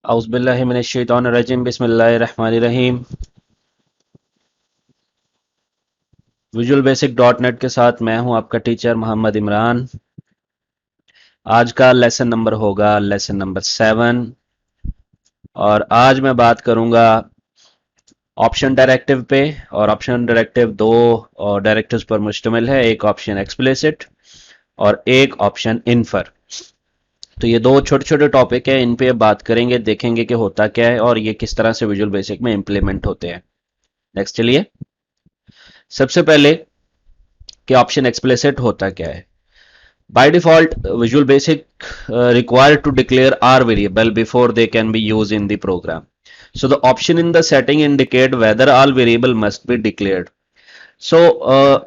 औज़ुबिल्लाहि मिनश्शैतानिर्रजीम बिस्मिल्लाहिर्रहमानिर्रहीम। Visual basic dot net के साथ मैं हूं आपका टीचर मोहम्मद इमरान। आज का लेसन नंबर होगा लेसन नंबर 7 और आज मैं बात करूंगा ऑप्शन डायरेक्टिव पे। और ऑप्शन डायरेक्टिव दो डायरेक्टिव्स पर मुश्तमिल है, एक ऑप्शन एक्सप्लिसिट और एक ऑप्शन इन्फर। तो ये दो छोटे छोटे टॉपिक है, इन पे बात करेंगे, देखेंगे कि होता क्या है और ये किस तरह से विजुअल बेसिक में इंप्लीमेंट होते हैं। नेक्स्ट चलिए, सबसे पहले कि ऑप्शन एक्सप्लिसिट होता क्या है। By default visual basic required to declare R variable before they can be used in the program. So the option in the setting indicate whether all variable must be declared. So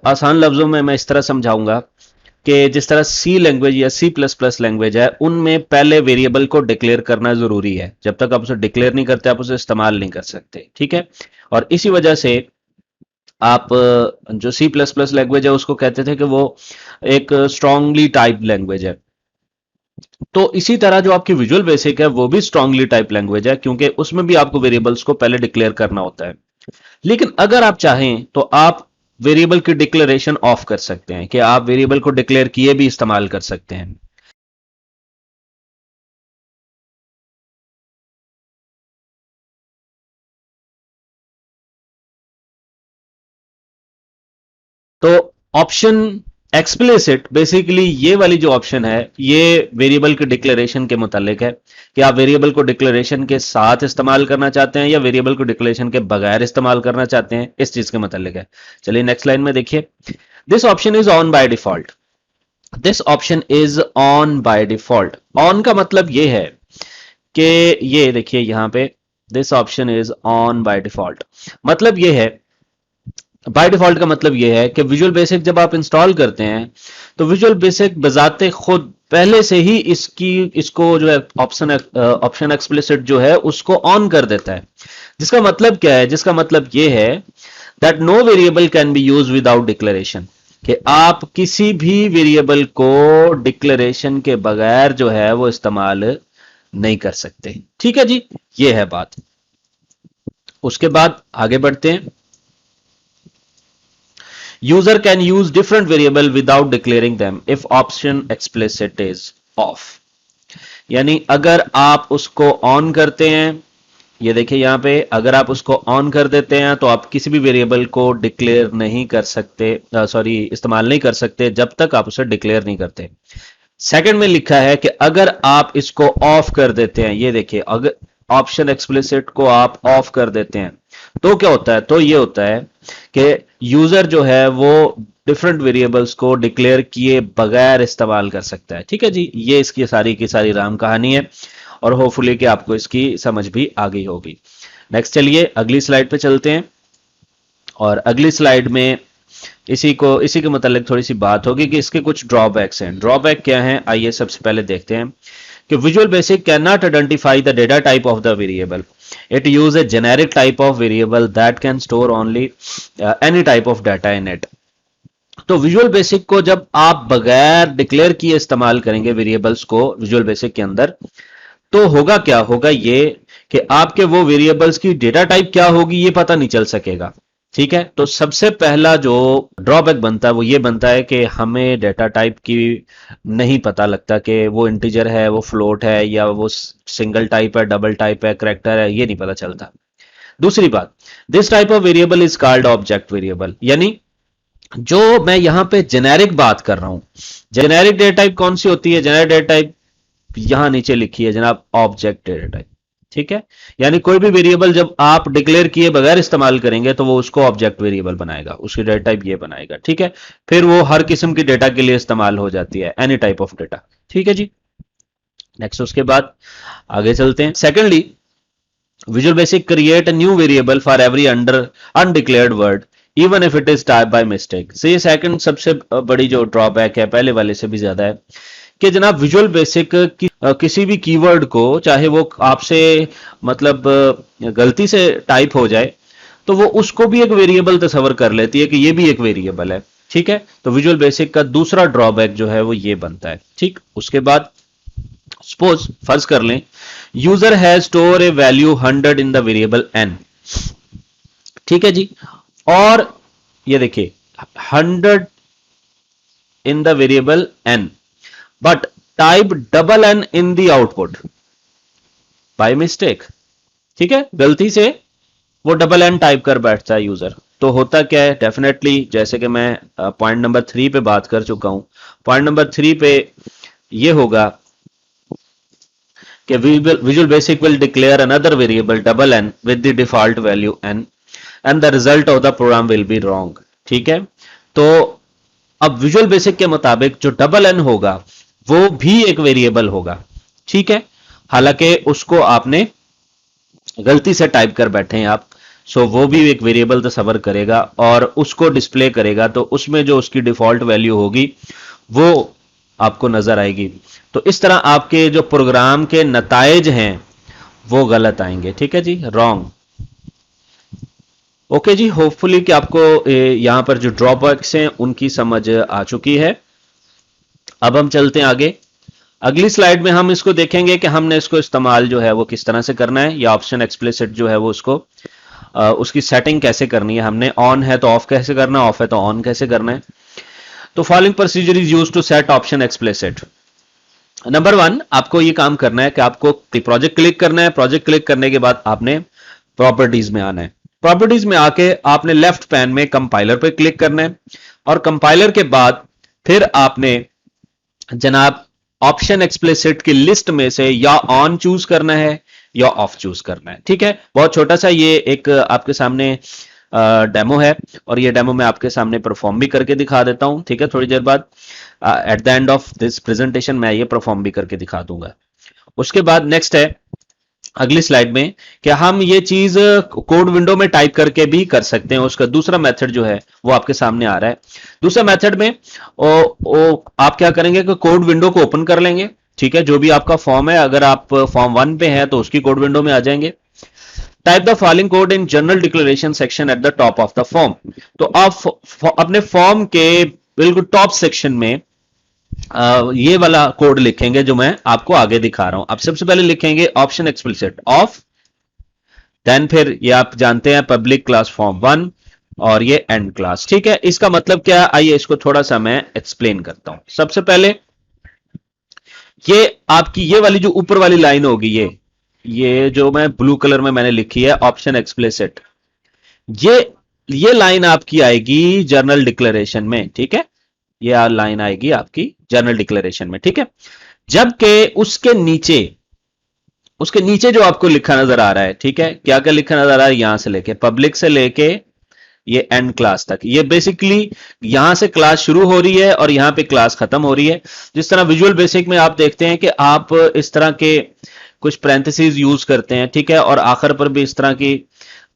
आसान लफ्जों में मैं इस तरह समझाऊंगा कि जिस तरह C language या C++ लैंग्वेज है, उनमें पहले वेरिएबल को डिक्लेयर करना जरूरी है। जब तक आप उसे डिक्लेयर नहीं करते आप उसे इस्तेमाल नहीं कर सकते, ठीक है। और इसी वजह से आप जो C++ लैंग्वेज है उसको कहते थे कि वो एक स्ट्रांगली टाइप लैंग्वेज है। तो इसी तरह जो आपकी विजुअल बेसिक है वो भी स्ट्रांगली टाइप लैंग्वेज है, क्योंकि उसमें भी आपको वेरिएबल्स को पहले डिक्लेयर करना होता है। लेकिन अगर आप चाहें तो आप वेरिएबल की डिक्लेरेशन ऑफ कर सकते हैं, कि आप वेरिएबल को डिक्लेयर किए भी इस्तेमाल कर सकते हैं। तो ऑप्शन एक्सप्लिसिट बेसिकली ये वाली जो ऑप्शन है ये वेरिएबल के डिक्लेरेशन के मुतालिक है, कि आप वेरिएबल को डिक्लेरेशन के साथ इस्तेमाल करना चाहते हैं या वेरिएबल को डिक्लेरेशन के बगैर इस्तेमाल करना चाहते हैं, इस चीज के मुतालिक है। चलिए नेक्स्ट लाइन में देखिए, this option is on by default. This option is on by default. On का मतलब ये है कि ये देखिए यहां पे this option is on by default, मतलब ये है, बाय डिफॉल्ट का मतलब यह है कि विजुअल बेसिक जब आप इंस्टॉल करते हैं तो विजुअल बेसिक बजाते खुद पहले से ही इसको जो है ऑप्शन एक्सप्लिसिट जो है उसको ऑन कर देता है। जिसका मतलब क्या है, जिसका मतलब यह है that no variable can be use without declaration, कि आप किसी भी वेरिएबल को डिक्लेरेशन के बगैर जो है वो इस्तेमाल नहीं कर सकते। ठीक है जी, ये है बात। उसके बाद आगे बढ़ते हैं। User can use different variable without declaring them if option explicit is off. यानी अगर आप उसको ऑन करते हैं, ये देखिए यहां पे, अगर आप उसको ऑन कर देते हैं तो आप किसी भी वेरिएबल को डिक्लेयर नहीं कर सकते, इस्तेमाल नहीं कर सकते जब तक आप उसे डिक्लेयर नहीं करते। सेकंड में लिखा है कि अगर आप इसको ऑफ कर देते हैं, ये देखिए अगर ऑप्शन एक्सप्लिसिट को आप ऑफ कर देते हैं तो क्या होता है, तो ये होता है कि यूजर जो है वो डिफरेंट वेरिएबल्स को डिक्लेयर किए बगैर इस्तेमाल कर सकता है। ठीक है जी, ये इसकी सारी की सारी राम कहानी है और होपफुली कि आपको इसकी समझ भी आ गई होगी। नेक्स्ट चलिए अगली स्लाइड पे चलते हैं और अगली स्लाइड में इसी के मतलब थोड़ी सी बात होगी कि इसके कुछ ड्रॉबैक्स हैं। ड्रॉबैक क्या हैं, आइए सबसे पहले देखते हैं कि visual basic can not identify the data type of the variable. It use a generic type of variable that can store only any type of data in it. तो विजुअल बेसिक को जब आप बगैर डिक्लेयर किए इस्तेमाल करेंगे variables को visual basic के अंदर, तो होगा क्या, होगा ये कि आपके वो वेरिएबल्स की डेटा टाइप क्या होगी ये पता नहीं चल सकेगा। ठीक है, तो सबसे पहला जो ड्रॉबैक बनता है वो ये बनता है कि हमें डेटा टाइप की नहीं पता लगता कि वो इंटीजर है, वो फ्लोट है, या वो सिंगल टाइप है, डबल टाइप है, करैक्टर है, ये नहीं पता चलता। दूसरी बात, this type of variable is called object variable. यानी जो मैं यहां पे जेनेरिक बात कर रहा हूं, जेनेरिक डेटा टाइप कौन सी होती है, जेनेरिक डेटा टाइप यहां नीचे लिखी है जनाब, ऑब्जेक्ट डेटा टाइप। ठीक है, यानी कोई भी वेरिएबल जब आप डिक्लेयर किए बगैर इस्तेमाल करेंगे तो वो उसको ऑब्जेक्ट वेरिएबल बनाएगा, उसकी डेटा टाइप ये बनाएगा। ठीक है, फिर वो हर किस्म की डेटा के लिए इस्तेमाल हो जाती है, एनी टाइप ऑफ डेटा। ठीक है जी, नेक्स्ट उसके बाद आगे चलते हैं। Secondly, visual basic create a new variable for every undeclared word even if it is type by mistake. ये सेकंड सबसे बड़ी जो ड्रॉबैक है, पहले वाले से भी ज्यादा है, कि जनाब विजुअल बेसिक किसी भी कीवर्ड को, चाहे वो आपसे मतलब गलती से टाइप हो जाए, तो वो उसको भी एक वेरिएबल तस्वर कर लेती है कि ये भी एक वेरिएबल है। ठीक है, तो विजुअल बेसिक का दूसरा ड्रॉबैक जो है वो ये बनता है। ठीक, उसके बाद सपोज फर्ज कर लें user has store A value 100 in the variable n, ठीक है जी, और ये देखिए 100 in the variable n but type double n in the output by mistake, ठीक है, गलती से वो डबल n टाइप कर बैठता है यूजर। तो होता क्या है, डेफिनेटली जैसे कि मैं पॉइंट नंबर 3 पे बात कर चुका हूं, पॉइंट नंबर 3 पे ये होगा कि visual basic will declare another variable double n with the default value n and the result of the program will be wrong, ठीक है। तो अब विजुअल बेसिक के मुताबिक जो डबल n होगा वो भी एक वेरिएबल होगा, ठीक है, हालांकि उसको आपने गलती से टाइप कर बैठे हैं आप, सो वो भी एक वेरिएबल तस्वर करेगा और उसको डिस्प्ले करेगा, तो उसमें जो उसकी डिफॉल्ट वैल्यू होगी वो आपको नजर आएगी। तो इस तरह आपके जो प्रोग्राम के नताइज हैं वो गलत आएंगे, ठीक है जी, रॉन्ग। ओके जी, होपफुली कि आपको यहां पर जो ड्रॉबैक्स हैं उनकी समझ आ चुकी है। अब हम चलते हैं आगे, अगली स्लाइड में हम इसको देखेंगे कि हमने इसको इस्तेमाल जो है वो किस तरह से करना है, या ऑप्शन एक्सप्लिसिट जो है वो उसको उसकी सेटिंग कैसे करनी है, हमने ऑन है तो ऑफ कैसे करना है, ऑफ है तो ऑन कैसे करना है। तो following procedure is used to set option explicit. Number 1, आपको ये काम करना है कि आपको प्रोजेक्ट क्लिक करना है, प्रोजेक्ट क्लिक करने के बाद आपने प्रॉपर्टीज में आना है, प्रॉपर्टीज में आके आपने लेफ्ट पैन में कंपाइलर पे क्लिक करना है, और कंपाइलर के बाद फिर आपने जनाब ऑप्शन एक्सप्लिसिट की लिस्ट में से या ऑन चूज करना है या ऑफ चूज करना है, ठीक है। बहुत छोटा सा ये एक आपके सामने डेमो है, और ये डेमो मैं आपके सामने परफॉर्म भी करके दिखा देता हूं, ठीक है, थोड़ी देर बाद at the end of this presentation मैं ये परफॉर्म भी करके दिखा दूंगा। उसके बाद नेक्स्ट है अगली स्लाइड में कि हम ये चीज कोड विंडो में टाइप करके भी कर सकते हैं। उसका दूसरा मेथड जो है वो आपके सामने आ रहा है। दूसरा मेथड में आप क्या करेंगे कि कोड विंडो को ओपन कर लेंगे, ठीक है, जो भी आपका फॉर्म है, अगर आप फॉर्म 1 पे है तो उसकी कोड विंडो में आ जाएंगे। Type the following code in general declaration section at the top of the form. तो आप अपने फॉर्म के बिल्कुल टॉप सेक्शन में ये वाला कोड लिखेंगे जो मैं आपको आगे दिखा रहा हूं। आप सबसे पहले लिखेंगे ऑप्शन एक्सप्लिसिट ऑफ, देन फिर ये आप जानते हैं पब्लिक क्लास फॉर्म 1 और ये एंड क्लास, ठीक है। इसका मतलब क्या है, आइए इसको थोड़ा सा मैं एक्सप्लेन करता हूं। सबसे पहले ये आपकी ये वाली जो ऊपर वाली लाइन होगी, ये जो मैं ब्लू कलर में मैंने लिखी है ऑप्शन एक्सप्लिसिट, ये लाइन आपकी आएगी जर्नल डिक्लेरेशन में, ठीक है, ये लाइन आएगी आपकी जर्नल डिक्लेरेशन में, ठीक है। जबकि उसके नीचे जो आपको लिखा नजर आ रहा है, ठीक है, क्या क्या लिखा नजर आ रहा है, यहां से लेके पब्लिक से लेके ये एंड क्लास तक, ये बेसिकली यहां से क्लास शुरू हो रही है और यहां पे क्लास खत्म हो रही है। जिस तरह विजुअल बेसिक में आप देखते हैं कि आप इस तरह के कुछ पैरेंथेसिस यूज करते हैं, ठीक है, और आखिर पर भी इस तरह की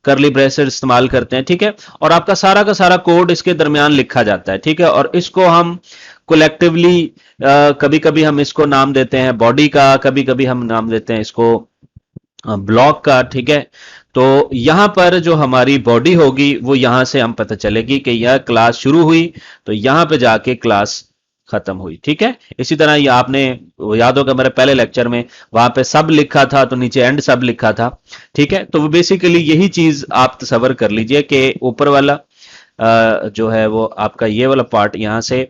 करली ब्रेसेस इस्तेमाल करते हैं, ठीक है, और आपका सारा का सारा कोड इसके दरमियान लिखा जाता है, ठीक है, और इसको हम कोलेक्टिवली कभी कभी हम इसको नाम देते हैं बॉडी का, कभी कभी हम नाम देते हैं इसको ब्लॉक का, ठीक है। तो यहां पर जो हमारी बॉडी होगी वो यहां से हम पता चलेगी कि यह क्लास शुरू हुई तो यहां पे जाके क्लास खत्म हुई, ठीक है। इसी तरह ये आपने याद होगा मेरे पहले लेक्चर में वहां पे सब लिखा था तो नीचे एंड सब लिखा था, ठीक है। तो बेसिकली यही चीज आप तस्वर कर लीजिए कि ऊपर वाला जो है वो आपका ये वाला पार्ट यहां से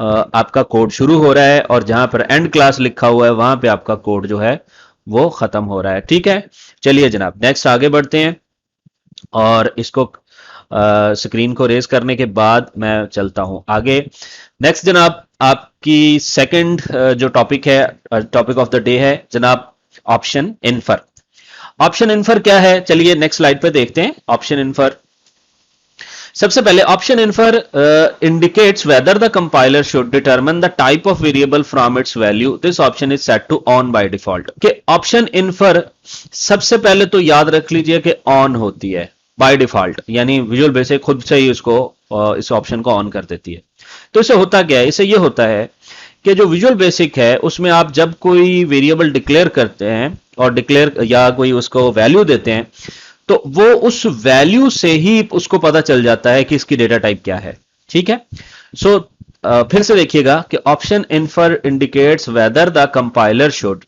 आपका कोड शुरू हो रहा है और जहां पर एंड क्लास लिखा हुआ है वहां पे आपका कोड जो है वो खत्म हो रहा है, ठीक है। चलिए जनाब नेक्स्ट आगे बढ़ते हैं और इसको स्क्रीन को रेज करने के बाद मैं चलता हूं आगे। नेक्स्ट जनाब आपकी सेकंड जो टॉपिक है, टॉपिक ऑफ द डे है जनाब ऑप्शन इन्फर। ऑप्शन इन्फर क्या है, चलिए नेक्स्ट स्लाइड पे देखते हैं। ऑप्शन इन्फर, सबसे पहले option infer indicates whether the compiler should determine the type of variable from its value, this option is set to on by default. कि option infer सबसे पहले तो याद रख लीजिए कि ऑन होती है बाय डिफॉल्ट, यानी विजुअल बेसिक खुद से ही उसको इस ऑप्शन को ऑन कर देती है। तो इसे होता क्या है, इसे ये होता है कि जो विजुअल बेसिक है उसमें आप जब कोई वेरिएबल डिक्लेयर करते हैं और डिक्लेयर या कोई उसको वैल्यू देते हैं तो वो उस वैल्यू से ही उसको पता चल जाता है कि इसकी डेटा टाइप क्या है, ठीक है। सो फिर से देखिएगा कि option infer indicates whether the compiler should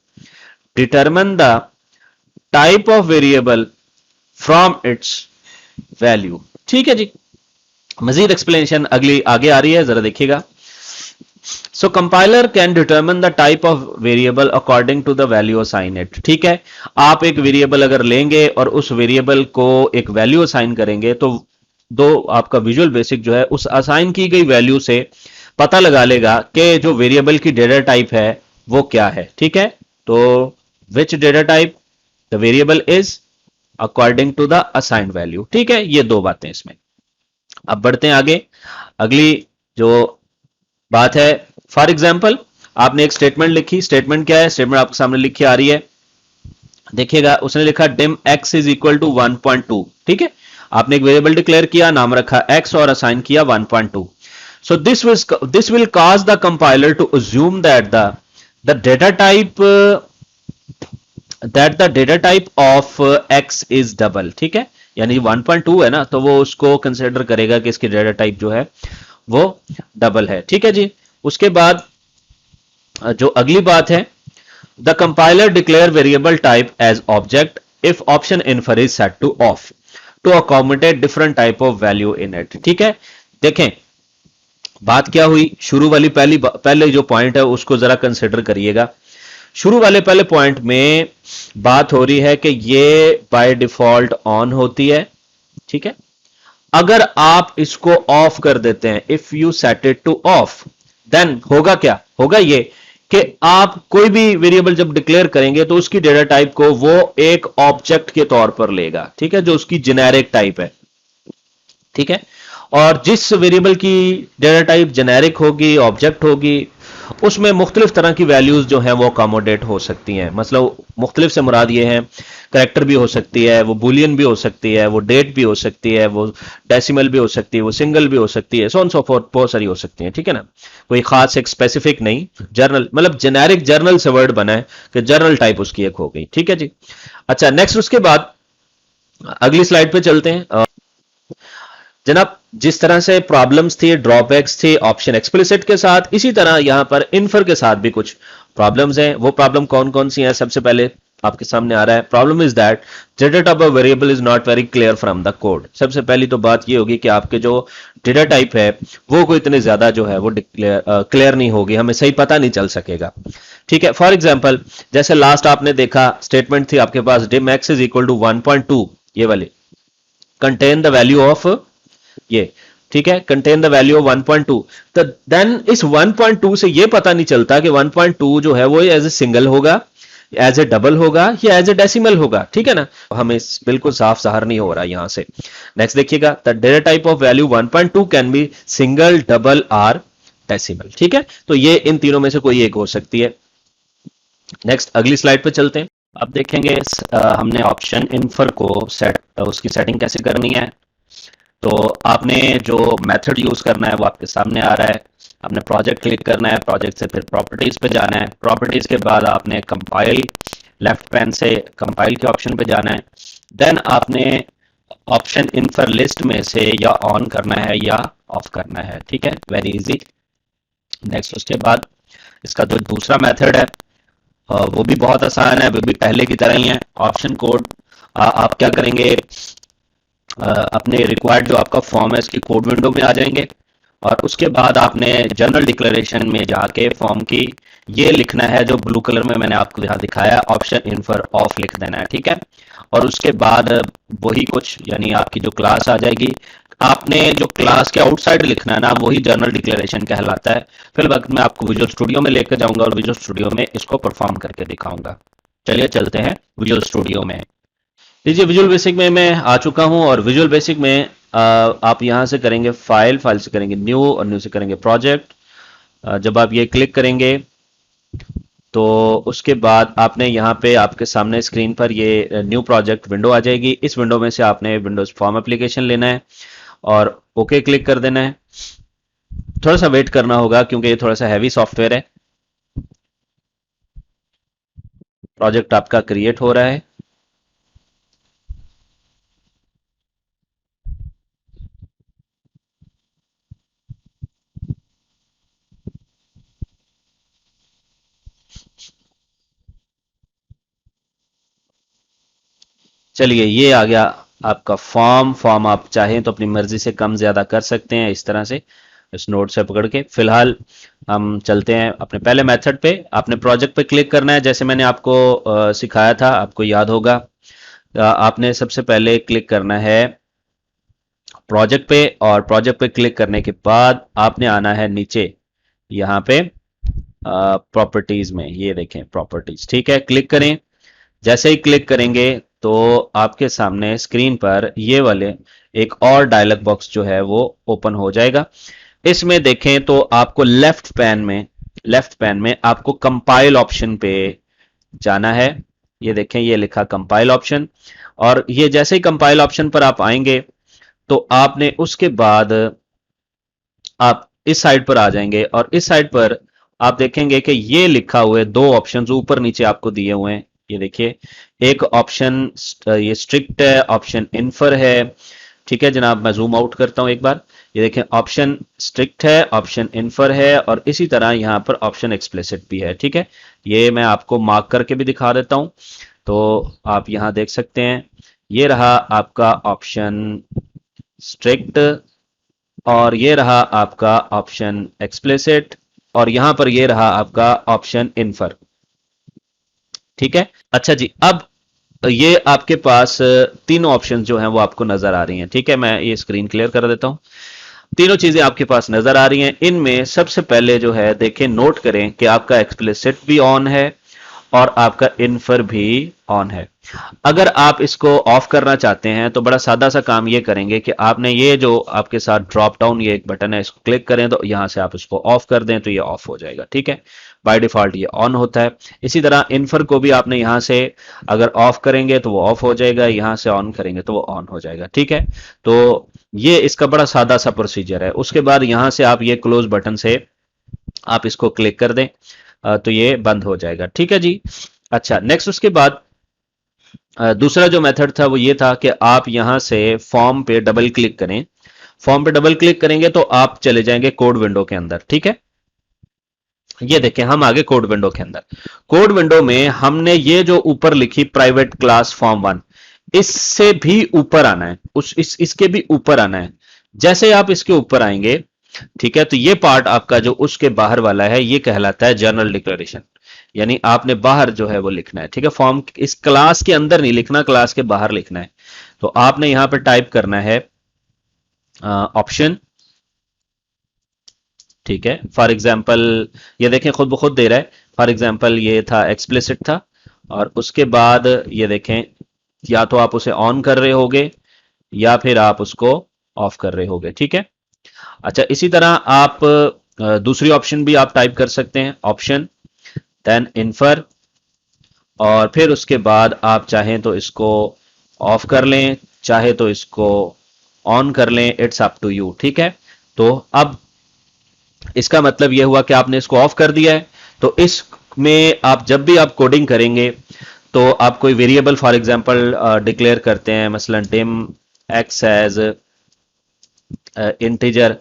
determine the type of variable from its value. ठीक है जी, मजीद एक्सप्लेनेशन अगली आगे आ रही है, जरा देखिएगा। So compiler can determine the type of variable according to the value assign it. ठीक है, आप एक वेरिएबल अगर लेंगे और उस वेरिएबल को एक वैल्यू असाइन करेंगे तो दो आपका विजुअल बेसिक जो है उस असाइन की गई वैल्यू से पता लगा लेगा कि जो वेरिएबल की डेटा टाइप है वो क्या है। ठीक है, तो which data type the variable is according to the assigned value. ठीक है, ये दो बातें इसमें। अब बढ़ते हैं आगे। अगली जो बात है, फॉर एग्जाम्पल आपने एक स्टेटमेंट लिखी। स्टेटमेंट क्या है? स्टेटमेंट आपके सामने लिखी आ रही है, देखिएगा। उसने लिखा dim x is equal to 1.2। ठीक है, आपने एक वेरिएबल डिक्लेयर किया, नाम रखा x और असाइन किया 1.2। So this will cause the compiler to assume that the data type data type of x is double. ठीक है, यानी 1.2 है ना, तो वो उसको कंसिडर करेगा कि इसकी डेटा टाइप जो है वो डबल है। ठीक है जी, उसके बाद जो अगली बात है, the compiler declare variable type as object if option infer is set to off to accommodate different type of value in it. ठीक है, देखें बात क्या हुई। शुरू वाली पहले जो पॉइंट है उसको जरा कंसिडर करिएगा। शुरू वाले पहले पॉइंट में बात हो रही है कि ये बाय डिफॉल्ट ऑन होती है। ठीक है, अगर आप इसको ऑफ कर देते हैं, if you set it to off, then होगा क्या? होगा ये कि आप कोई भी वेरिएबल जब डिक्लेयर करेंगे तो उसकी डेटा टाइप को वो एक ऑब्जेक्ट के तौर पर लेगा। ठीक है, जो उसकी जेनेरिक टाइप है। ठीक है, और जिस वेरिएबल की डेटा टाइप जेनेरिक होगी, ऑब्जेक्ट होगी, उसमें मुख्तलिफ तरह की वैल्यूज जो हैं वो अकोमोडेट हो सकती हैं। मतलब मुख्तलिफ से मुराद ये है, करेक्टर भी हो सकती है, वो बुलियन भी हो सकती है, वो डेट भी हो सकती है, वो डेसिमल भी हो सकती है, वो सिंगल भी हो सकती है, सो ऑन सो फोर्थ, बहुत सारी हो सकती है। ठीक है ना, कोई खास एक स्पेसिफिक नहीं, जर्नल मतलब जेनेरिक जर्नल से वर्ड बना है कि जर्नल टाइप उसकी एक हो गई। ठीक है जी, अच्छा नेक्स्ट उसके बाद अगली स्लाइड पे चलते हैं। जनाब, जिस तरह से प्रॉब्लम्स थी, ड्रॉबैक्स थे ऑप्शन एक्सप्लिसिट के साथ, इसी तरह यहां पर इन्फर के साथ भी कुछ प्रॉब्लम्स हैं। वो प्रॉब्लम कौन कौन सी हैं? सबसे पहले आपके सामने आ रहा है, problem is that data type of variable is not very clear from the code. सबसे पहली तो बात ये होगी कि आपके जो डेटा टाइप है वो कोई इतने ज्यादा जो है वो क्लियर नहीं होगी, हमें सही पता नहीं चल सकेगा। ठीक है, फॉर एग्जाम्पल जैसे लास्ट आपने देखा स्टेटमेंट थी आपके पास, dim X is equal to 1.2, ये वाली कंटेन द वैल्यू ऑफ ये। ठीक है, कंटेन द वैल्यू ऑफ 1.2, तो देन इस 1.2 से ये पता नहीं चलता कि 1.2 जो है वो एज ए सिंगल होगा, एज ए डबल होगा या एज ए डेसिमल होगा। ठीक है ना, हमें बिल्कुल साफ ज़ाहिर नहीं हो रहा यहां से। नेक्स्ट देखिएगा, the data type of value 1.2 can be single, double R decimal. ठीक है, तो ये इन तीनों में से कोई एक हो सकती है। नेक्स्ट अगली स्लाइड पे चलते हैं। अब देखेंगे हमने ऑप्शन इन्फर को उसकी सेटिंग कैसे करनी है। तो आपने जो मेथड यूज करना है वो आपके सामने आ रहा है। आपने प्रोजेक्ट क्लिक करना है, प्रोजेक्ट से फिर प्रॉपर्टीज पे जाना है, प्रॉपर्टीज के बाद आपने कंपाइल, लेफ्ट पैन से कंपाइल के ऑप्शन पे जाना है। देन आपने ऑप्शन इन्फर लिस्ट में से या ऑन करना है या ऑफ करना है। ठीक है, वेरी इजी। नेक्स्ट उसके बाद इसका जो दूसरा मेथड है वो भी बहुत आसान है, वो भी पहले की तरह ही है। ऑप्शन कोड आप क्या करेंगे, अपने रिक्वायर्ड जो आपका फॉर्म है इसकी कोड विंडो में आ जाएंगे, और उसके बाद आपने जनरल डिक्लेरेशन में जाके फॉर्म की ये लिखना है, जो ब्लू कलर में मैंने आपको यहाँ दिखाया, ऑप्शन इन फॉर ऑफ लिख देना है। ठीक है, और उसके बाद वही कुछ यानी आपकी जो क्लास आ जाएगी, आपने जो क्लास के आउटसाइड लिखना है ना, वही जनरल डिक्लेरेशन कहलाता है। फिर वक्त मैं आपको विजुअल स्टूडियो में लेकर जाऊंगा और विजुअल स्टूडियो में इसको परफॉर्म करके दिखाऊंगा। चलिए चलते हैं विजुअल स्टूडियो में। लीजिए, विजुअल बेसिक में मैं आ चुका हूं, और विजुअल बेसिक में आप यहां से करेंगे फाइल, फाइल से करेंगे न्यू, और न्यू से करेंगे प्रोजेक्ट। जब आप ये क्लिक करेंगे तो उसके बाद आपने यहाँ पे आपके सामने स्क्रीन पर ये न्यू प्रोजेक्ट विंडो आ जाएगी। इस विंडो में से आपने विंडोज फॉर्म एप्लीकेशन लेना है और ओके क्लिक कर देना है। थोड़ा सा वेट करना होगा क्योंकि ये थोड़ा सा हैवी सॉफ्टवेयर है। प्रोजेक्ट आपका क्रिएट हो रहा है। चलिए ये आ गया आपका फॉर्म आप चाहें तो अपनी मर्जी से कम ज्यादा कर सकते हैं इस तरह से, इस नोट से पकड़ के। फिलहाल हम चलते हैं अपने पहले मेथड पे। आपने प्रोजेक्ट पे क्लिक करना है, जैसे मैंने आपको सिखाया था, आपको याद होगा। आपने सबसे पहले क्लिक करना है प्रोजेक्ट पे, और प्रोजेक्ट पे क्लिक करने के बाद आपने आना है नीचे यहाँ पे प्रॉपर्टीज में। ये देखें प्रॉपर्टीज, ठीक है, क्लिक करें। जैसे ही क्लिक करेंगे तो आपके सामने स्क्रीन पर ये वाले एक और डायलॉग बॉक्स जो है वो ओपन हो जाएगा। इसमें देखें तो आपको लेफ्ट पैन में आपको कंपाइल ऑप्शन पे जाना है। ये देखें, ये लिखा कंपाइल ऑप्शन, और ये जैसे ही कंपाइल ऑप्शन पर आप आएंगे तो आपने उसके बाद आप इस साइड पर आ जाएंगे, और इस साइड पर आप देखेंगे कि ये लिखा हुआ है, दो ऑप्शंस ऊपर नीचे आपको दिए हुए हैं। ये देखिए, एक ऑप्शन ये स्ट्रिक्ट है, ऑप्शन इन्फर है। ठीक है जनाब, मैं जूम आउट करता हूं एक बार। ये देखें, ऑप्शन स्ट्रिक्ट है, ऑप्शन इन्फर है, और इसी तरह यहां पर ऑप्शन एक्सप्लिसिट भी है। ठीक है, ये मैं आपको मार्क करके भी दिखा देता हूं, तो आप यहां देख सकते हैं। ये रहा आपका ऑप्शन स्ट्रिक्ट, और ये रहा आपका ऑप्शन एक्सप्लिसिट, और यहां पर ये रहा आपका ऑप्शन इन्फर। ठीक है, अच्छा जी, अब ये आपके पास तीनों ऑप्शन जो हैं वो आपको नजर आ रही हैं। ठीक है, मैं ये स्क्रीन क्लियर कर देता हूं। तीनों चीजें आपके पास नजर आ रही हैं। इनमें सबसे पहले जो है देखें, नोट करें कि आपका एक्सप्लिसिट भी ऑन है और आपका इन्फर भी ऑन है। अगर आप इसको ऑफ करना चाहते हैं तो बड़ा सादा सा काम ये करेंगे कि आपने ये जो आपके साथ ड्रॉप डाउन ये एक बटन है, इसको क्लिक करें तो यहां से आप इसको ऑफ कर दें तो ये ऑफ हो जाएगा। ठीक है, बाय डिफॉल्ट ये ऑन होता है। इसी तरह इन्फर को भी आपने यहां से अगर ऑफ करेंगे तो वो ऑफ हो जाएगा, यहां से ऑन करेंगे तो वो ऑन हो जाएगा। ठीक है, तो ये इसका बड़ा सादा सा प्रोसीजर है। उसके बाद यहां से आप ये क्लोज बटन से आप इसको क्लिक कर दें तो ये बंद हो जाएगा। ठीक है जी, अच्छा, नेक्स्ट उसके बाद दूसरा जो मेथड था वो ये था कि आप यहां से फॉर्म पे डबल क्लिक करें। फॉर्म पे डबल क्लिक करेंगे तो आप चले जाएंगे कोड विंडो के अंदर। ठीक है, ये देखें, हम आगे कोड विंडो के अंदर। कोड विंडो में हमने ये जो ऊपर लिखी प्राइवेट क्लास फॉर्म 1, इससे भी ऊपर आना है, इसके भी ऊपर आना है। जैसे आप इसके ऊपर आएंगे, ठीक है, तो ये पार्ट आपका जो उसके बाहर वाला है ये कहलाता है जनरल डिक्लेरेशन, यानी आपने बाहर जो है वो लिखना है। ठीक है, फॉर्म इस क्लास के अंदर नहीं लिखना, क्लास के बाहर लिखना है। तो आपने यहां पर टाइप करना है ऑप्शन। ठीक है, फॉर एग्जाम्पल ये देखें खुद ब खुद दे रहा है। फॉर एग्जाम्पल ये था एक्सप्लिसिट था, और उसके बाद ये देखें, या तो आप उसे ऑन कर रहे होगे या फिर आप उसको ऑफ कर रहे होगे। ठीक है, अच्छा, इसी तरह आप दूसरी ऑप्शन भी आप टाइप कर सकते हैं, ऑप्शन देन इन्फर, और फिर उसके बाद आप चाहें तो इसको ऑफ कर लें, चाहे तो इसको ऑन कर लें, इट्स अप टू यू। ठीक है, तो अब इसका मतलब यह हुआ कि आपने इसको ऑफ कर दिया है। तो इसमें आप जब भी आप कोडिंग करेंगे तो आप कोई वेरिएबल फॉर एग्जांपल डिक्लेयर करते हैं, मसलन dim x एज इंटीजर।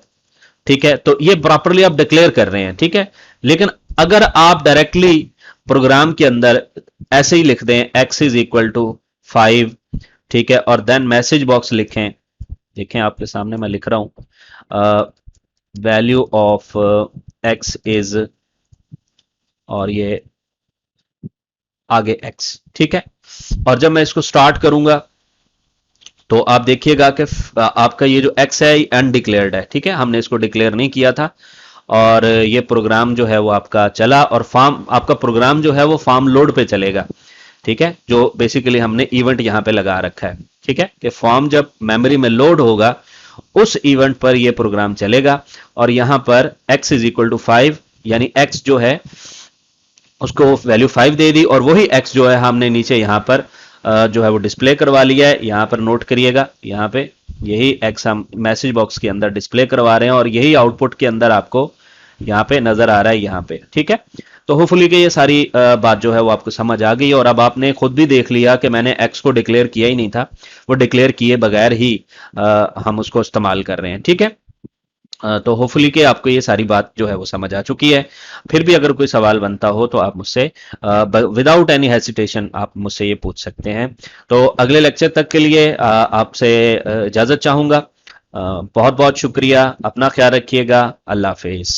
ठीक है, तो ये प्रॉपरली आप डिक्लेयर कर रहे हैं। ठीक है, लेकिन अगर आप डायरेक्टली प्रोग्राम के अंदर ऐसे ही लिख दें x इज इक्वल टू 5, ठीक है, और देन मैसेज बॉक्स लिखें, देखें आपके सामने मैं लिख रहा हूं वैल्यू ऑफ x इज, और ये आगे x। ठीक है, और जब मैं इसको स्टार्ट करूंगा तो आप देखिएगा कि आपका ये जो x है ये अनडिक्लेयर्ड है। ठीक है, हमने इसको डिक्लेयर नहीं किया था, और ये प्रोग्राम जो है वो आपका चला, और फॉर्म आपका प्रोग्राम जो है वो फॉर्म लोड पे चलेगा। ठीक है, जो बेसिकली हमने इवेंट यहां पे लगा रखा है। ठीक है, कि फॉर्म जब मेमोरी में लोड होगा उस इवेंट पर ये प्रोग्राम चलेगा, और यहां पर x इज इक्वल टू 5, यानी x जो है उसको वैल्यू 5 दे दी, और वही x जो है हमने नीचे यहां पर जो है वो डिस्प्ले करवा लिया है। यहां पर नोट करिएगा, यहां पे यही x हम मैसेज बॉक्स के अंदर डिस्प्ले करवा रहे हैं, और यही आउटपुट के अंदर आपको यहां पे नजर आ रहा है यहां पे। ठीक है, तो होपफुली कि ये सारी बात जो है वो आपको समझ आ गई, और अब आपने खुद भी देख लिया कि मैंने x को डिक्लेयर किया ही नहीं था, वो डिक्लेयर किए बगैर ही हम उसको इस्तेमाल कर रहे हैं। ठीक है, तो होपफुली कि आपको ये सारी बात जो है वो समझ आ चुकी है। फिर भी अगर कोई सवाल बनता हो तो आप मुझसे विदाउट एनी हेसिटेशन आप मुझसे ये पूछ सकते हैं। तो अगले लेक्चर तक के लिए आपसे इजाज़त चाहूँगा। बहुत बहुत शुक्रिया, अपना ख्याल रखिएगा। अल्लाह हाफिज़।